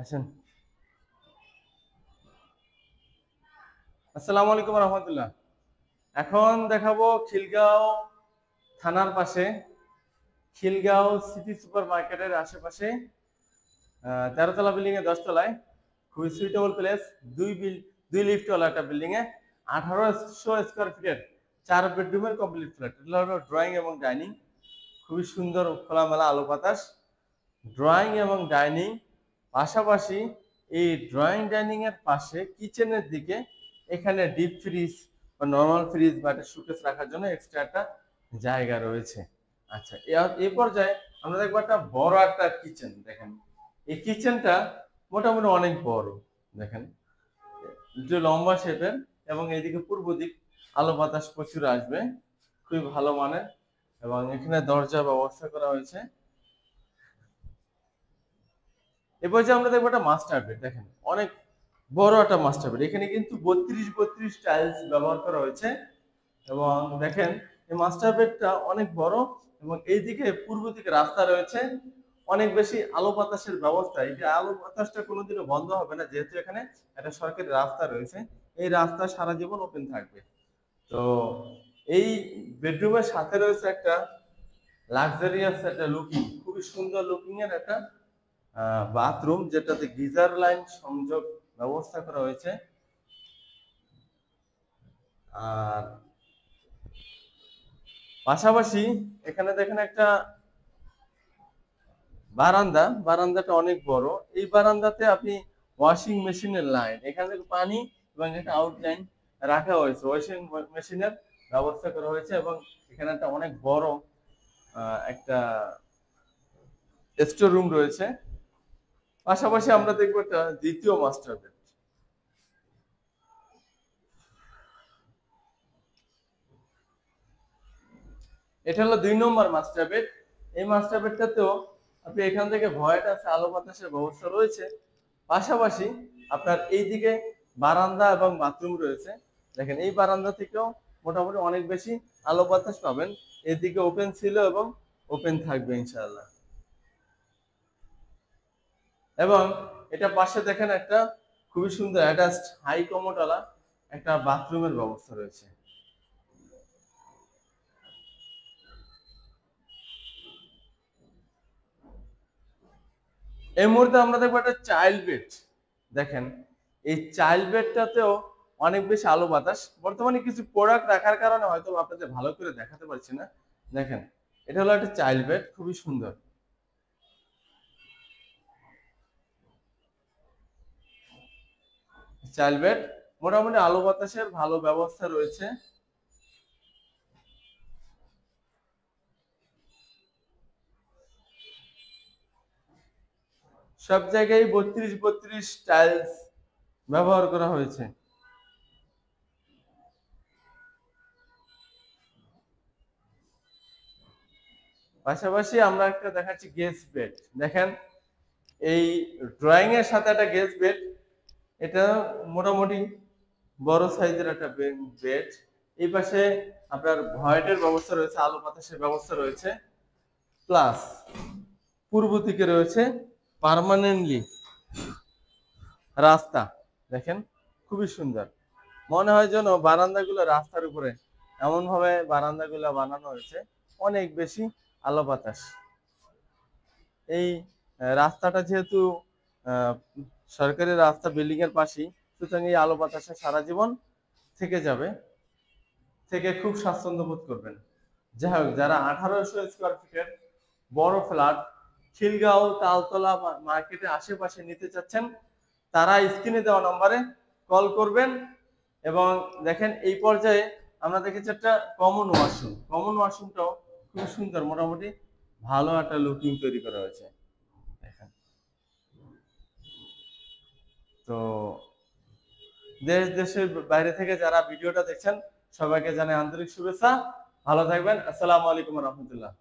আসেন। আসসালামু আলাইকুম রহমতুল্লাহ। এখন দেখাবো খিলগাঁও থানার পাশে, খিলগাঁও সিটি সুপার মার্কেটের আশেপাশে 13 তলা বিল্ডিং এ 10 তলায় খুবই সুইটেবল প্লেস। দুই লিফটওয়ালা একটা বিল্ডিং এ 1800 স্কোয়ার ফিটের 4 বেডরুমের কমপ্লিট ফ্ল্যাট। এটা হলো ড্রয়িং এবং ডাইনিং, খুবই সুন্দর খোলামেলা আলো বাতাস। ড্রয়িং এবং ডাইনিং পাশাপাশি এই ড্রয়িং ডাইনিং এর পাশে কিচেনের দিকে এখানে ডিপ ফ্রিজ বা নর্মাল ফ্রিজ বা একটা শোকেস রাখার জন্য এক্সট্রা একটা জায়গা রয়েছে। আচ্ছা, এই পর্যায়ে আমরা দেখবো একটা বড় একটা কিচেন। দেখেন এই কিচেনটা মোটামুটি অনেক বড়। দেখেন একটু লম্বা শেপের এবং এইদিকে পূর্ব দিক আলো বাতাস প্রচুর আসবে, খুবই ভালো মানের। এবং এখানে দরজা ব্যবস্থা করা হয়েছে। এরপর যে আমরা দেখবো একটা মাস্টার বেড। দেখেন অনেক বড় একটা মাস্টার বেড, এখানে কিন্তু 32 টাইলস ব্যবহার করা হয়েছে। এবং দেখেন এই মাস্টার বেডটা অনেক বড় এবং এইদিকে পূর্ব দিকে রাস্তা রয়েছে, অনেক বেশি আলো বাতাসের ব্যবস্থা। এই যে আলো বাতাসটা কোনোদিনও বন্ধ হবে না, যেহেতু এখানে একটা সরকারি রাস্তা রয়েছে। এই রাস্তা সারা জীবন ওপেন থাকবে। তো এই বেডরুমের সাথে রয়েছে একটা লাক্সারিয়াস একটা লুকিং, খুবই সুন্দর লুকিং এর একটা বাথরুম, যেটাতে গিজার লাইন সংযোগ ব্যবস্থা করা হয়েছে। আর পাশাপাশি এখানে দেখেন একটা বারান্দাটা অনেক বড়। এই বারান্দাতে আপনি ওয়াশিং মেশিনের লাইন, এখান থেকে পানি এবং একটা আউটলাইন রাখা হয়েছে, ওয়াশিং মেশিনের ব্যবস্থা করা হয়েছে। এবং এখানে একটা অনেক বড় একটা স্টোর রুম রয়েছে। পাশাপাশি আমরা দেখবো একটা দ্বিতীয় মাস্টার বেড। এটা হলো 2 নম্বর মাস্টার বেড। এই মাস্টার বেডটাতেও আপনি এখান থেকে ভয়েট আছে, আলো বাতাসের ব্যবস্থা রয়েছে। পাশাপাশি আপনার এইদিকে বারান্দা এবং বাথরুম রয়েছে। দেখেন এই বারান্দা থেকেও মোটামুটি অনেক বেশি আলো বাতাস পাবেন। এদিকে ওপেন ছিল এবং ওপেন থাকবে ইনশাআল্লাহ। এবং এটা পাশে দেখেন একটা খুবই সুন্দর অ্যাটাচড হাই কমোডওয়ালা একটা বাথরুমের ব্যবস্থা রয়েছে। এই মুহূর্তে আমরা দেখবো একটা চাইল্ড বেড। দেখেন এই চাইল্ড বেডটাতেও অনেক বেশি আলো বাতাস। বর্তমানে কিছু প্রোডাক্ট রাখার কারণে হয়তো আপনাদের ভালো করে দেখাতে পারছি না। দেখেন এটা হলো একটা চাইল্ড বেড, খুবই সুন্দর। চাইল্ড বেড মোটামুটি আলো বাতাসের ভালো ব্যবস্থা রয়েছে। সব জায়গায় 32 টাইলস ব্যবহার করা হয়েছে। পাশাপাশি আমরা একটা দেখাচ্ছি গেস্ট বেড। দেখেন এই ড্রয়িং এর সাথে একটা গেস্ট বেড, এটা মোটামুটি বড় সাইজের একটা বেড। এই পাশে আপনার ভয়েটের ব্যবস্থা রয়েছে, আলো বাতাসের ব্যবস্থা রয়েছে। প্লাস পূর্ব দিকে রয়েছে পার্মানেন্টলি রাস্তা। দেখেন খুবই সুন্দর, মনে হয় যেন বারান্দাগুলো রাস্তার উপরে, এমন ভাবে বারান্দাগুলো বানানো হয়েছে, অনেক বেশি আলো বাতাস। এই রাস্তাটা যেহেতু আহ, সরকারি রাস্তা, বিল্ডিং এর পাশেই, সুতরাং এই আলো বাতাসে সারা জীবন থেকে যাবে, থেকে খুব স্বাচ্ছন্দ্য বোধ করবেন। যাই হোক, যারা 1800 স্কোয়ার ফিটের বড় ফ্ল্যাট খিলগাঁও তালতলা মার্কেটের আশেপাশে নিতে চাচ্ছেন, তারা স্ক্রিনে দেওয়া নম্বরে কল করবেন। এবং দেখেন এই পর্যায়ে আমরা দেখেছি একটা কমন ওয়াশরুমটাও খুব সুন্দর, মোটামুটি ভালো একটা লুকিং তৈরি করা হয়েছে। দেখেন তো দেশ দেশের বাইরে থেকে যারা ভিডিওটা দেখছেন, সবাইকে জানাই আন্তরিক শুভেচ্ছা। ভালো থাকবেন। আসসালামু আলাইকুম রহমতুল্লাহ।